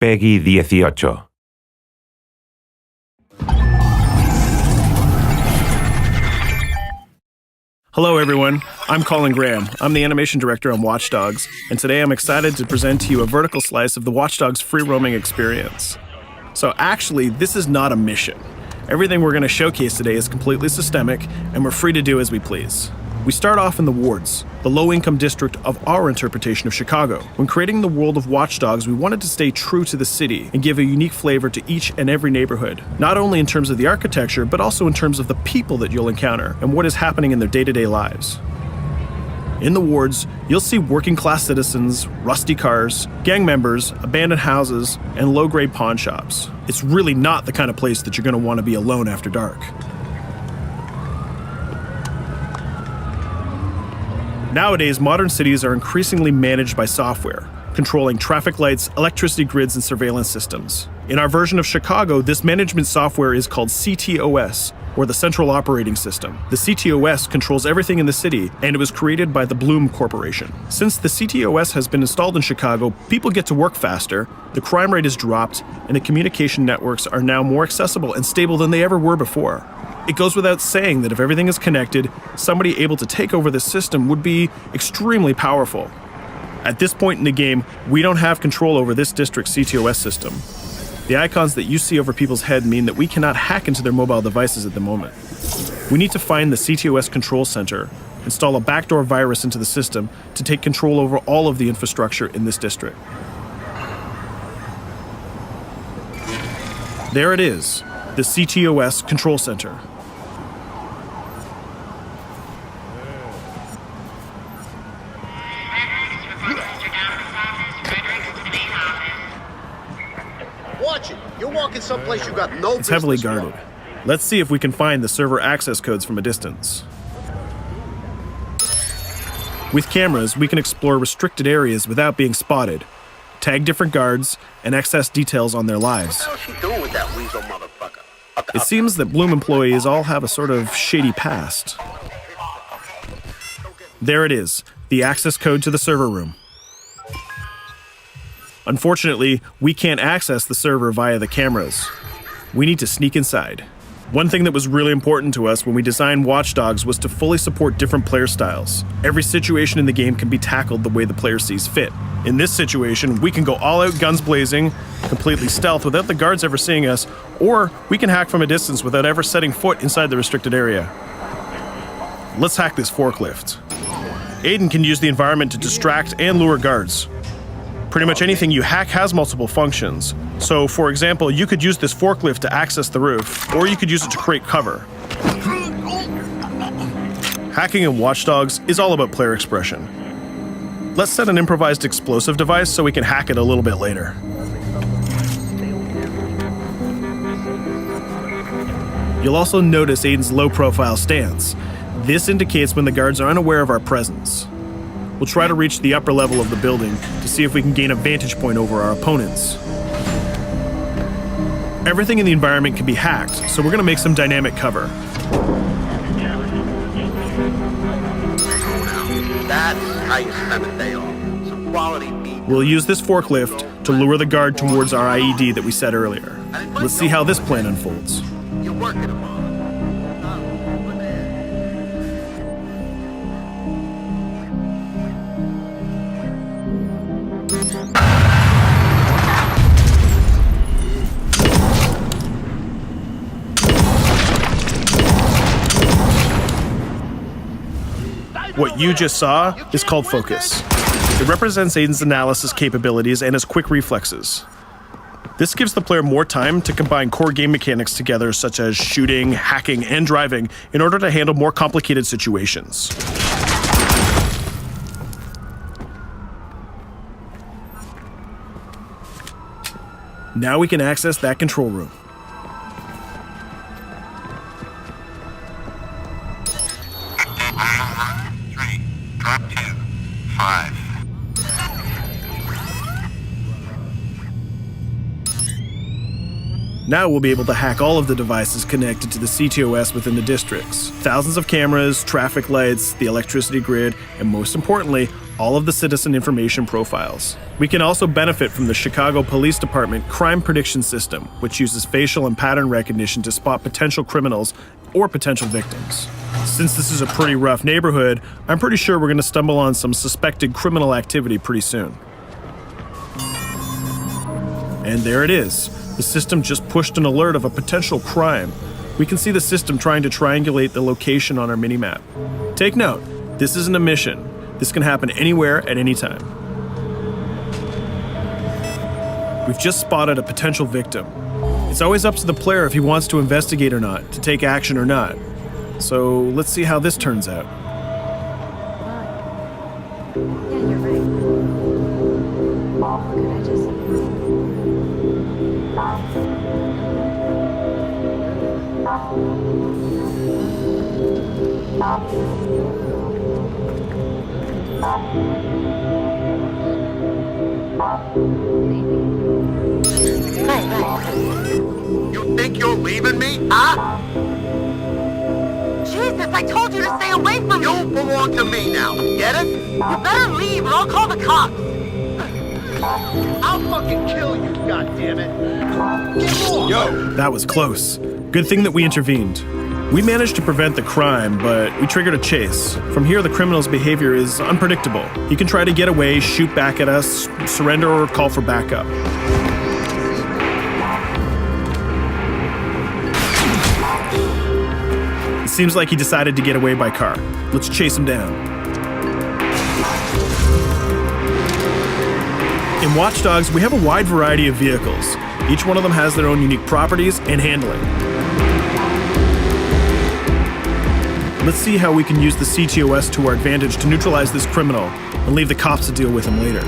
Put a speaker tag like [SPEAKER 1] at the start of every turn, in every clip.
[SPEAKER 1] Peggy 18.
[SPEAKER 2] Hello everyone, I'm Colin Graham. I'm the animation director on Watch Dogs, and today I'm excited to present to you a vertical slice of the Watch Dogs free roaming experience. So actually, this is not a mission. Everything we're going to showcase today is completely systemic, and we're free to do as we please. We start off in the wards, the low-income district of our interpretation of Chicago. When creating the world of Watch Dogs, we wanted to stay true to the city and give a unique flavor to each and every neighborhood, not only in terms of the architecture, but also in terms of the people that you'll encounter and what is happening in their day-to-day lives. In the wards, you'll see working-class citizens, rusty cars, gang members, abandoned houses, and low-grade pawn shops. It's really not the kind of place that you're going to want to be alone after dark. Nowadays, modern cities are increasingly managed by software, controlling traffic lights, electricity grids, and surveillance systems. In our version of Chicago, this management software is called CTOS, or the Central Operating System. The CTOS controls everything in the city, and it was created by the Bloom Corporation. Since the CTOS has been installed in Chicago, people get to work faster, the crime rate is dropped, and the communication networks are now more accessible and stable than they ever were before. It goes without saying that if everything is connected, somebody able to take over the system would be extremely powerful. At this point in the game, we don't have control over this district's CTOS system. The icons that you see over people's head mean that we cannot hack into their mobile devices at the moment. We need to find the CTOS control center, install a backdoor virus into the system to take control over all of the infrastructure in this district. There it is, the CTOS control center.
[SPEAKER 3] Watch it. You're walking someplace you got no business.
[SPEAKER 2] It's heavily guarded. Let's see if we can find the server access codes from a distance. With cameras, we can explore restricted areas without being spotted, tag different guards, and access details on their lives.
[SPEAKER 3] What the hell is she doing with that weasel motherfucker?
[SPEAKER 2] It seems that Bloom employees all have a sort of shady past. There it is, the access code to the server room. Unfortunately, we can't access the server via the cameras. We need to sneak inside. One thing that was really important to us when we designed Watch Dogs was to fully support different player styles. Every situation in the game can be tackled the way the player sees fit. In this situation, we can go all out guns blazing, completely stealth without the guards ever seeing us, or we can hack from a distance without ever setting foot inside the restricted area. Let's hack this forklift. Aiden can use the environment to distract and lure guards. Pretty much anything you hack has multiple functions. So, for example, you could use this forklift to access the roof, or you could use it to create cover. Hacking in Watch Dogs is all about player expression. Let's set an improvised explosive device so we can hack it a little bit later. You'll also notice Aiden's low-profile stance. This indicates when the guards are unaware of our presence. We'll try to reach the upper level of the building to see if we can gain a vantage point over our opponents. Everything in the environment can be hacked, so we're going to make some dynamic cover.
[SPEAKER 3] That's how you spend a day off. Some quality meat.
[SPEAKER 2] We'll use this forklift to lure the guard towards our IED that we set earlier. Let's see how this plan unfolds.
[SPEAKER 3] You're working them on.
[SPEAKER 2] What you just saw is called focus. It represents Aiden's analysis capabilities and his quick reflexes. This gives the player more time to combine core game mechanics together, such as shooting, hacking, and driving, in order to handle more complicated situations. Now we can access that control room.
[SPEAKER 4] Drop 2, 5.
[SPEAKER 2] Now we'll be able to hack all of the devices connected to the CTOS within the districts. Thousands of cameras, traffic lights, the electricity grid, and most importantly, all of the citizen information profiles. We can also benefit from the Chicago Police Department Crime Prediction System, which uses facial and pattern recognition to spot potential criminals or potential victims. Since this is a pretty rough neighborhood, I'm pretty sure we're going to stumble on some suspected criminal activity pretty soon. And there it is. The system just pushed an alert of a potential crime. We can see the system trying to triangulate the location on our minimap. Take note, this isn't a mission. This can happen anywhere at any time. We've just spotted a potential victim. It's always up to the player if he wants to investigate or not, to take action or not. So let's see how this turns out.
[SPEAKER 1] Yeah, you're right. Could I just...
[SPEAKER 3] You think you're leaving me? Huh?
[SPEAKER 5] Jesus, I told you to stay away from me!
[SPEAKER 3] You belong to me now. Get it?
[SPEAKER 5] You better leave or I'll call the cops!
[SPEAKER 3] I'll fucking kill you, goddammit! Get off! Yo!
[SPEAKER 2] That was close. Good thing that we intervened. We managed to prevent the crime, but we triggered a chase. From here, the criminal's behavior is unpredictable. He can try to get away, shoot back at us, surrender, or call for backup. It seems like he decided to get away by car. Let's chase him down. In Watch Dogs, we have a wide variety of vehicles. Each one of them has their own unique properties and handling. Let's see how we can use the CTOS to our advantage to neutralize this criminal and leave the cops to deal with him later.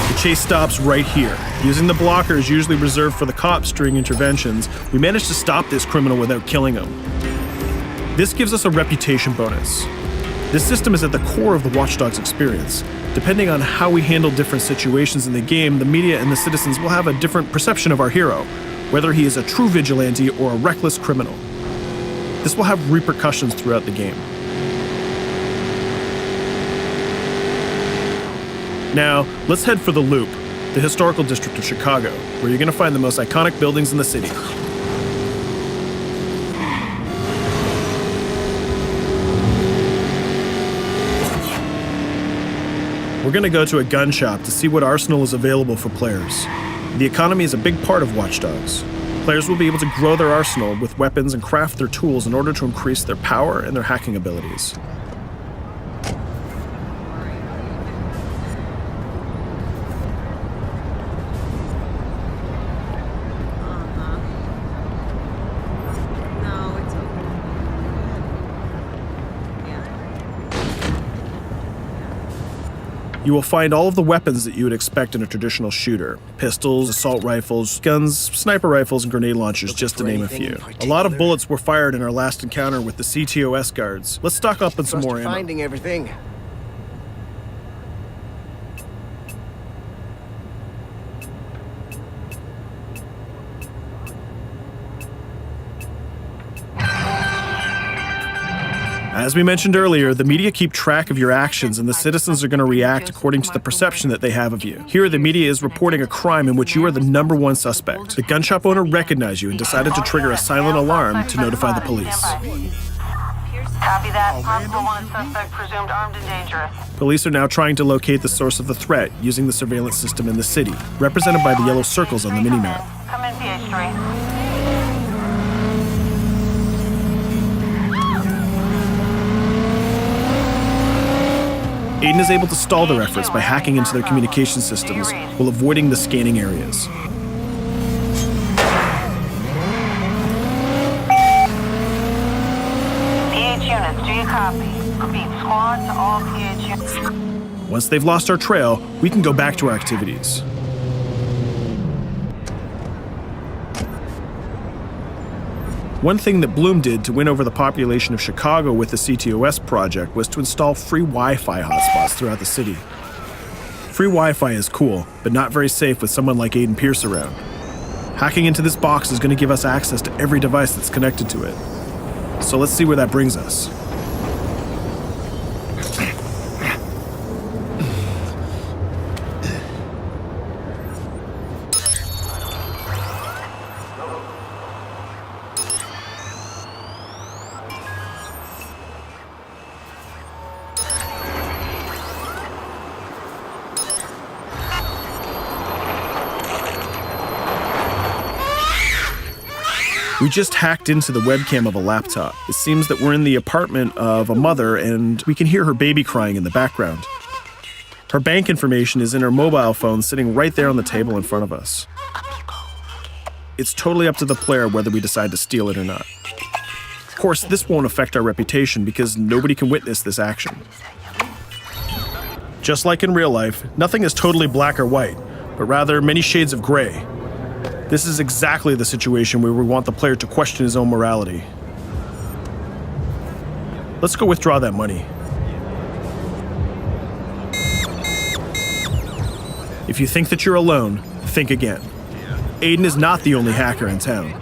[SPEAKER 2] The chase stops right here. Using the blockers usually reserved for the cops during interventions, we managed to stop this criminal without killing him. This gives us a reputation bonus. This system is at the core of the Watch Dogs experience. Depending on how we handle different situations in the game, the media and the citizens will have a different perception of our hero, whether he is a true vigilante or a reckless criminal. This will have repercussions throughout the game. Now, let's head for the Loop, the historical district of Chicago, where you're going to find the most iconic buildings in the city. We're going to go to a gun shop to see what arsenal is available for players. The economy is a big part of Watch Dogs. Players will be able to grow their arsenal with weapons and craft their tools in order to increase their power and their hacking abilities.
[SPEAKER 1] No, it's okay.
[SPEAKER 2] You will find all of the weapons that you would expect in a traditional shooter. Pistols, assault rifles, guns, sniper rifles, and grenade launchers, just to name a few. A lot of bullets were fired in our last encounter with the CTOS guards. Let's stock up on some more ammo.
[SPEAKER 6] Finding everything.
[SPEAKER 2] As we mentioned earlier, the media keep track of your actions and the citizens are going to react according to the perception that they have of you. Here, the media is reporting a crime in which you are the #1 suspect. The gun shop owner recognized you and decided to trigger a silent alarm to notify the police.
[SPEAKER 5] Copy that. Possible wanted suspect presumed armed and dangerous.
[SPEAKER 2] Police are now trying to locate the source of the threat using the surveillance system in the city, represented by the yellow circles on the minimap.
[SPEAKER 5] Come in, PH3.
[SPEAKER 2] Aiden is able to stall their efforts by hacking into their communication systems while avoiding the scanning areas.
[SPEAKER 5] PH units, do you copy? Repeat, squad to all PH units.
[SPEAKER 2] Once they've lost our trail, we can go back to our activities. One thing that Bloom did to win over the population of Chicago with the CTOS project was to install free Wi-Fi hotspots throughout the city. Free Wi-Fi is cool, but not very safe with someone like Aiden Pierce around. Hacking into this box is going to give us access to every device that's connected to it. So let's see where that brings us. We just hacked into the webcam of a laptop. It seems that we're in the apartment of a mother and we can hear her baby crying in the background. Her bank information is in her mobile phone sitting right there on the table in front of us. It's totally up to the player whether we decide to steal it or not. Of course, this won't affect our reputation because nobody can witness this action. Just like in real life, nothing is totally black or white, but rather many shades of gray. This is exactly the situation where we want the player to question his own morality. Let's go withdraw that money. If you think that you're alone, think again. Aiden is not the only hacker in town.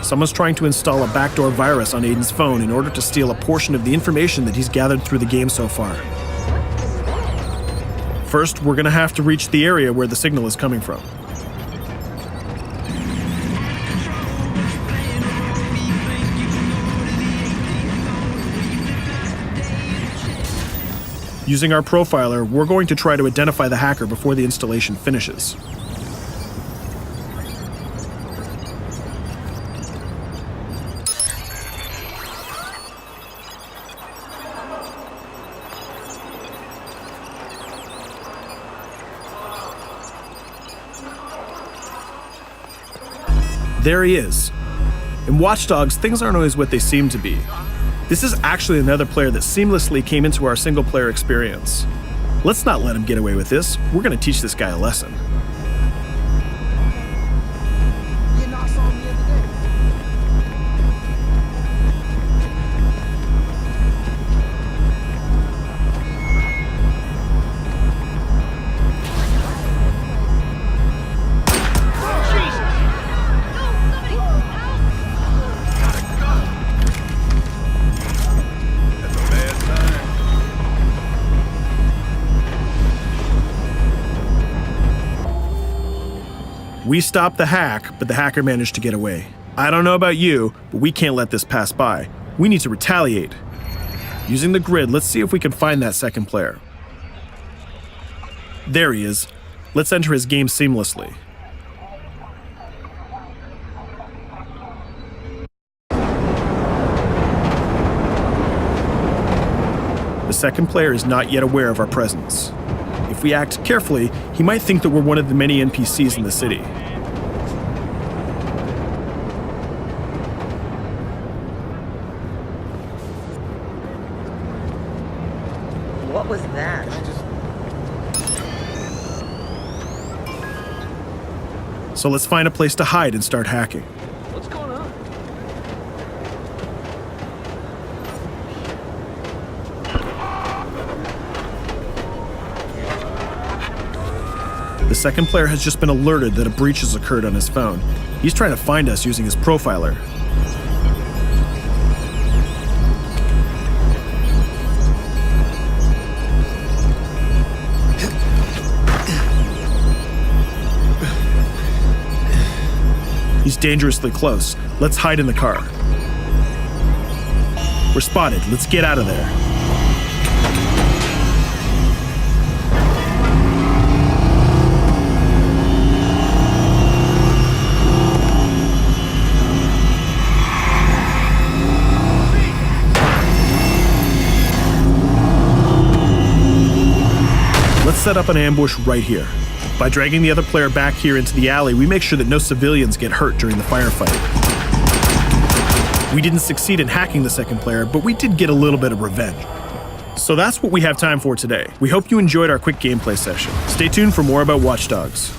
[SPEAKER 2] Someone's trying to install a backdoor virus on Aiden's phone in order to steal a portion of the information that he's gathered through the game so far. First, we're gonna have to reach the area where the signal is coming from. Using our profiler, we're going to try to identify the hacker before the installation finishes. There he is. In Watch Dogs, things aren't always what they seem to be. This is actually another player that seamlessly came into our single-player experience. Let's not let him get away with this. We're going to teach this guy a lesson. We stopped the hack, but the hacker managed to get away. I don't know about you, but we can't let this pass by. We need to retaliate. Using the grid, let's see if we can find that second player. There he is. Let's enter his game seamlessly. The second player is not yet aware of our presence. If we act carefully, he might think that we're one of the many NPCs in the city.
[SPEAKER 6] What was that?
[SPEAKER 2] So let's find a place to hide and start hacking.
[SPEAKER 6] What's going on?
[SPEAKER 2] The second player has just been alerted that a breach has occurred on his phone. He's trying to find us using his profiler. He's dangerously close. Let's hide in the car. We're spotted. Let's get out of there. Let's set up an ambush right here. By dragging the other player back here into the alley, we make sure that no civilians get hurt during the firefight. We didn't succeed in hacking the second player, but we did get a little bit of revenge. So that's what we have time for today. We hope you enjoyed our quick gameplay session. Stay tuned for more about Watch Dogs.